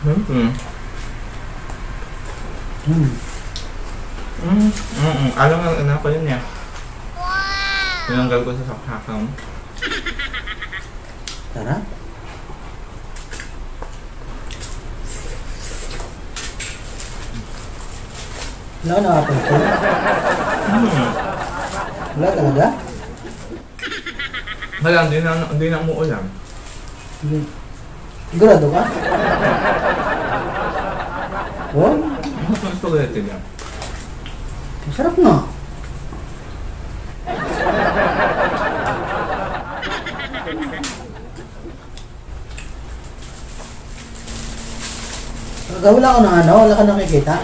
Alam nga, anak ko yun niya. Tinanggal ko sa sakhakang. Tara. Wala ka nakapansin? Wala talaga? Wala, hindi na umuulam. Sigurado ka? Oh? Mas spaghetti lang. Masarap nga. Wala ka ng ano? Wala ka nakikita?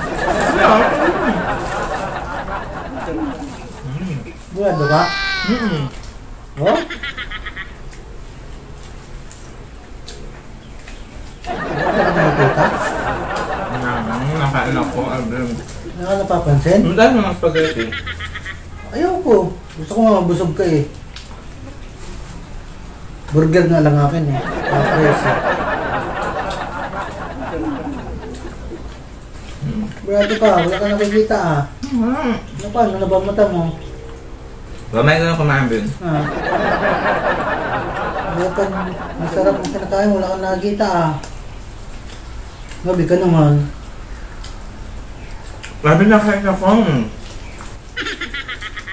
Sigurado ka? Oh? Wala ka nakikita? Nakain ako, Alvin. Wala ka napapansin? Ang dahil mga spaghetti. Ayoko. Gusto ko nga mabusog ka eh. Burger nga lang akin eh. Preso. Brado ka, wala ka nakikita ah. Ano pa? Ano na ba mata mo? Gamay ka na kumain, Ben. Ah. Wala ka, masarap ang kinakain, wala ka nakikita ah. Gabi ka naman. Grabe na kain ka phone.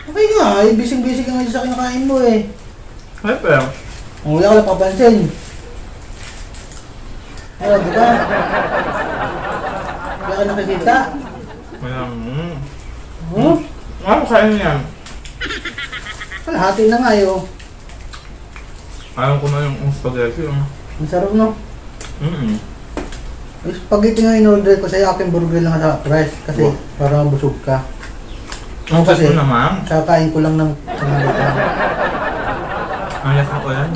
Okay nga, eh, bising-bising ka nga sa kinakain mo eh. Ay, pero. Wala ka lang papansin. Brado ka. Wala ka nakikita. Wala. Oh? Ano kain yan? Kalahati na nga yun. Alam ko na yung spaghetti. Ang sarap no? Yung spaghetti nga in-order ko sa'yo, aking burger lang sa price kasi para mabusog ka. Ang kasi naman. Kakain ko lang ng sanalitan. Ang lakas ko yan.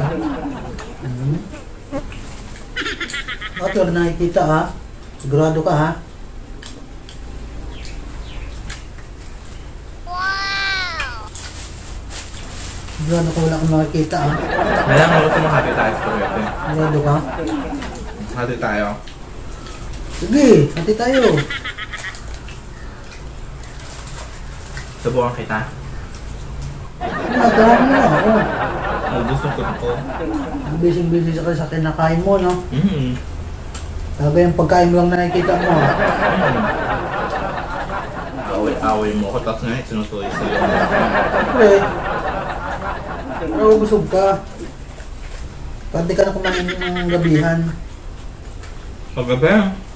Bakit wala nakikita ha? Sigurado ka ha? Sigurado ka wala kang makikita ha? Kaya nga gusto makati tayo spaghetti. Sigurado ka? Hati tayo. Sige, hati tayo. Subukan kita. Nagkaroon mo na ako. Gusto ko ito. Busy-busy ka sa kinakain mo no? Talaga yung pagkain mo lang nakikita mo ha? Away-away mo ako, tapos ngayon sinutuloy sa'yo. Siyempre. Pero busog ka. Pwede ka na kumain ng gabihan. Paggabi.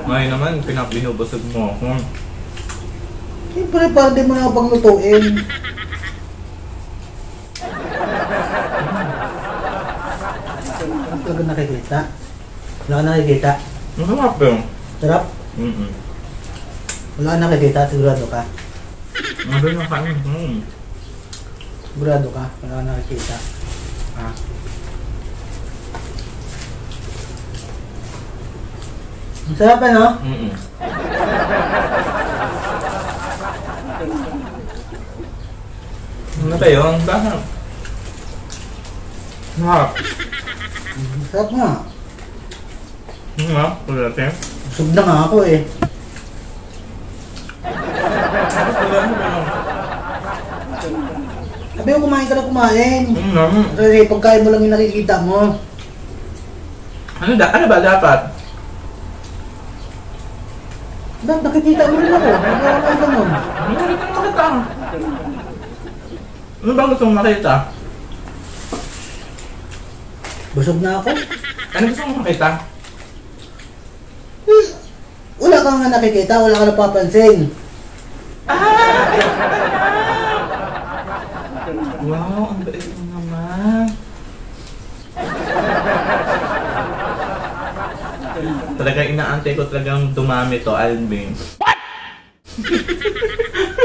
Ngayon naman, pinabinubusog mo ako. Siyempre, parang di mo na paglutuin. Ano talaga nakikita? Wala ka nakikita? Masarap yun. Sarap? Wala ka nakikita? Sigurado ka? Mabi na kain. Sigurado ka? Wala ka nakikita? Ang sarap ano? Ano ba yun? Sarap. Sarap. Sarap nga. Kulate. Busog na nga ako eh. Sabi ko kumain ka na kumain. Kasi pagkain mo lang yung nakikita mo. Ano ba dapat? Ba't nakikita mo rin ako? Nagkakaroon ka nun. Makita. Ano ba gusto mong makita? Busog na ako? Ano gusto mong makita? Wala ka nga nakikita, wala ka napapansin. Wow, ang bait mo naman. Talagang inaantay ko talagang dumami to, Alvin. What?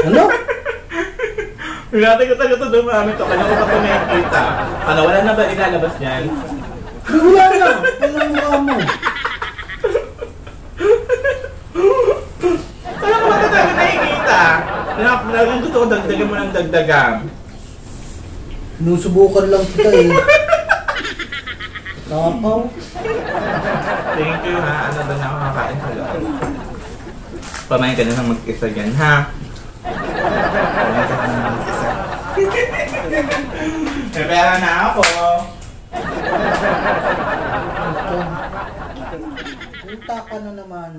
Ano? Inaantay ko talaga to dumami to, kanya ko pa ito nakikita. Ano, wala na ba ilalabas niyan? Wala na, wala ang mukha mo. Wala ko ba ito talaga nakikita? Talagang gusto ko dagdagan mo ng dagdagan. Sinusubukan lang kita eh. Takaw. Thank you ha. Ano ba na ako kakain sa loob? Pamain ka na ng mag-isa dyan ha. Pamain ka na ng mag-isa. May pera na ako. Puta ka na naman.